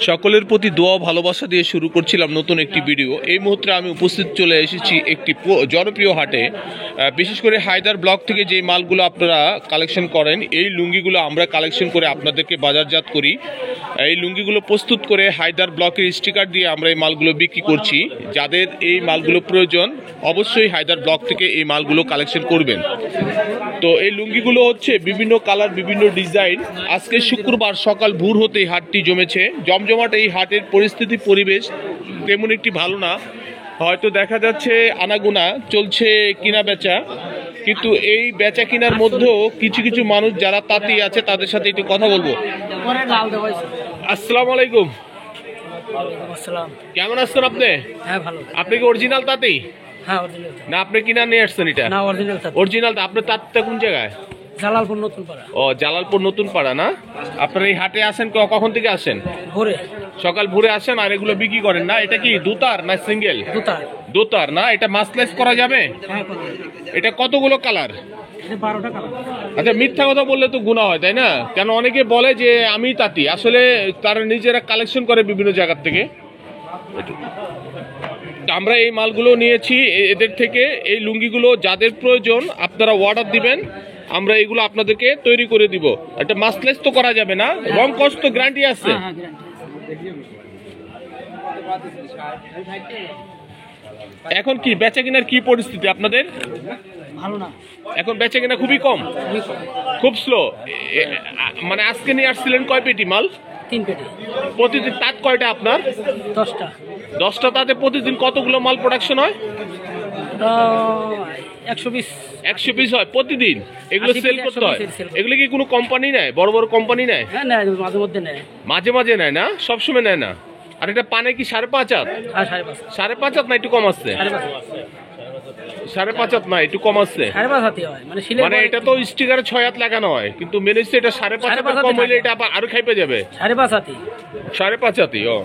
সকলের প্রতি দোয়া ভালোবাসা দিয়ে শুরু করছিলাম নতুন একটি ভিডিও। এই মুহূর্তে আমি উপস্থিত চলে এসেছি একটি জনপ্রিয় হাটে। বিশেষ করে হায়দার ব্লক থেকে যে মালগুলো আপনারা কালেকশন করেন, এই লুঙ্গিগুলো আমরা কালেকশন করে আপনাদেরকে বাজারজাত করি। এই লুঙ্গিগুলো প্রস্তুত করে হায়দার ব্লকের স্টিকার দিয়ে আমরা এই মালগুলো বিক্রি করছি। যাদের এই মালগুলো প্রয়োজন অবশ্যই হায়দার ব্লক থেকে এই মালগুলো কালেকশন করবেন। তো এই লুঙ্গিগুলো হচ্ছে বিভিন্ন কালার, বিভিন্ন ডিজাইন। আজকে শুক্রবার সকাল ভোর হতেই হাটটি জমেছে। জমজমাট এই হাটের পরিস্থিতি, পরিবেশ তেমন একটি ভালো না। হয়তো দেখা যাচ্ছে আনাগোনা চলছে কিনা বেচা, কিন্তু এই বেচা কিনার মধ্যেও কিছু কিছু মানুষ যারা তাঁতি আছে তাদের সাথে একটু কথা বলবো। আসসালামু আলাইকুম। কেমন আছেন আপনি? হ্যাঁ ভালো। আপনি কি অরিজিনাল তাঁতি? হ্যাঁ অরিজিনাল। না আপনি কিনা নিয়ে আসছেন এটা? না অরিজিনাল তাঁতি। অরিজিনাল। আপনার তাঁতটা কোন জায়গায়? জালালপুর নতুন পাড়া। ও জালালপুর নতুন পাড়া না? আপনার এই হাটে আসেন কখন থেকে আসেন? ভোরে। সকাল ভোরে আসেন আর এগুলো বিক্রি করেন না? এটা কি দুতার না সিঙ্গেল? দুতার। দুতার না? এটা মাসলেস করা যাবে? হ্যাঁ। এটা কতগুলো কালার? এটা 12টা কালার। আচ্ছা, মিথ্যা কথা বললে তো গুনাহ হয়, তাই না? কেন অনেকে বলে যে আমি তাঁতি, আসলে তারা নিজেরা কালেকশন করে বিভিন্ন জায়গার থেকে। আমরা এই মালগুলো নিয়েছি এদের থেকে। এই লুঙ্গিগুলো যাদের প্রয়োজন আপনারা অর্ডার দিবেন, আমরা এগুলো আপনাদেরকে তৈরি করে দিব। এটা মাসলেস তো করা যাবে না? রং কস তো গ্যারান্টি আছে? এখন কি বেচা কেনার কি পরিস্থিতি আপনাদের? ভালো না। এখন বেচা কেনা খুবই কম, খুব স্লো। মানে আজকে নিয়ে আসছিলেন কয় পেটি মাল? 3 পেটি। প্রতিদিন তাঁত কয়টা আপনার? 10টা। 10টা তাতে প্রতিদিন কতগুলো মাল প্রোডাকশন হয়? 120 হয় প্রতিদিন। এগুলো সেল করতে হয়? এগুলো কি কোনো কোম্পানি নেয়? বড় বড় কোম্পানি নেয়? হ্যাঁ নেয়, মাঝে মধ্যে নেয়। মাঝে মাঝে নেয় না, সবসময় নেয় না। আর এটা পানে কি 5.5 হাত? হ্যাঁ 5.5। 5.5 হাত না একটু কম আসছে? 5.5 হাত না একটু কম আসছে? 5.5 হাতই হয়। মানে এটা তো স্টিকারে 6 হাত লাগানো হয়, কিন্তু মেনে হচ্ছে এটা 5.5 হাত কম হইলে এটা আরো খাইপে যাবে। 5.5 হাতই। 5.5 হাতই। ও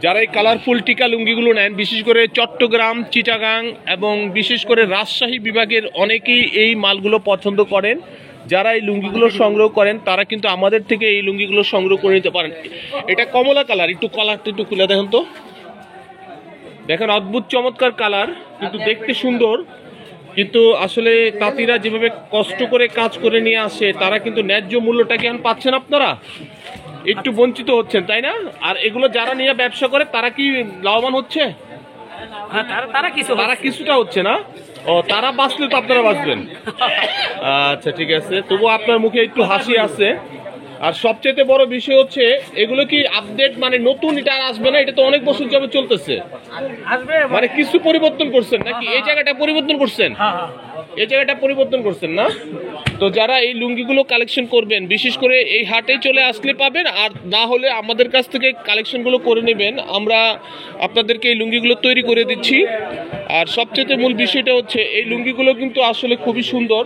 যারা এই কালারফুল টিকা লুঙ্গিগুলো নেন, বিশেষ করে চট্টগ্রাম, চিটাগাং এবং বিশেষ করে রাজশাহী বিভাগের অনেকেই এই মালগুলো পছন্দ করেন। যারা এই লুঙ্গিগুলো সংগ্রহ করেন তারা কিন্তু আমাদের থেকে এই লুঙ্গিগুলো সংগ্রহ করে নিতে পারেন। এটা কমলা কালার, একটু কালারটা একটু খুলে দেখেন তো। দেখেন অদ্ভুত চমৎকার কালার, কিন্তু দেখতে সুন্দর। কিন্তু আসলে তাঁতিরা যেভাবে কষ্ট করে কাজ করে নিয়ে আসে, তারা কিন্তু ন্যায্য মূল্যটা কেমন পাচ্ছেন আপনারা? একটু বঞ্চিত হচ্ছেন, তাই না? আর এগুলো যারা নিয়ে ব্যবসা করে তারা কি লাভবান হচ্ছে? তারা কিছুটা হচ্ছে না। ও তারা বাঁচলে তো আপনারা বাঁচবেন। আচ্ছা ঠিক আছে, তবু আপনার মুখে একটু হাসি আছে। আর সবচেয়ে বড় বিষয় হচ্ছে এগুলো কি আপডেট, মানে নতুন এটা আর আসবে না? এটা তো অনেক বছর যাবে চলতেছে। মানে কিছু পরিবর্তন করছেন নাকি? এই জায়গাটা পরিবর্তন করছেন? এই জায়গাটা পরিবর্তন করছেন না? তো যারা এই লুঙ্গিগুলো কালেকশন করবেন, বিশেষ করে এই হাটে চলে আসলে পাবেন, আর না হলে আমাদের কাছ থেকে কালেকশনগুলো করে নেবেন। আমরা আপনাদেরকে এই লুঙ্গিগুলো তৈরি করে দিচ্ছি। আর সবচেয়ে মূল বিষয়টা হচ্ছে এই লুঙ্গিগুলো কিন্তু আসলে খুবই সুন্দর,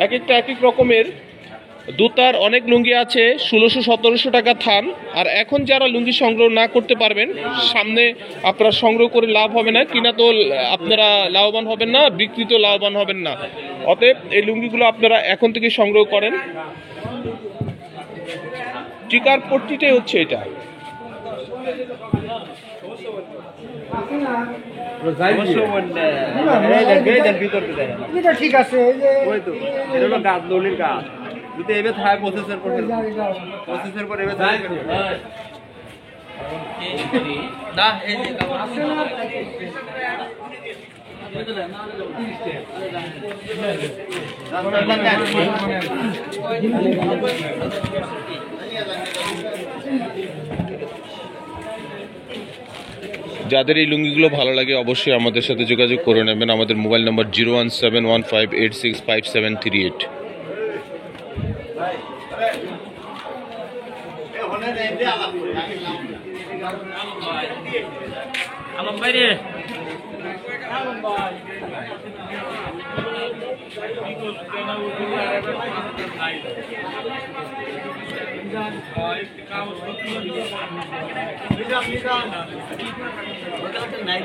এক একটা এক এক রকমের। দুতার অনেক লুঙ্গি আছে 1600-1700 টাকা থান। আর এখন যারা লুঙ্গি সংগ্রহ না করতে পারবেন, সামনে আপনারা সংগ্রহ করে লাভ হবে না, কিনা তো আপনারা লাভবান হবেন না, বিক্রি তো লাভবান হবেন না। অতএব এই লুঙ্গিগুলো আপনারা এখন থেকে সংগ্রহ করেন। টিকার পট্টিটাই হচ্ছে এটা। ঠিক আছে। যদি এবে থাকে প্রসেসর পরে এবে থাকে না এই যে যাদের এই লুঙ্গিগুলো ভালো লাগে অবশ্যই আমাদের সাথে যোগাযোগ করে নেবেন। আমাদের মোবাইল নাম্বার 01715865738। আলম ভাই রে নাই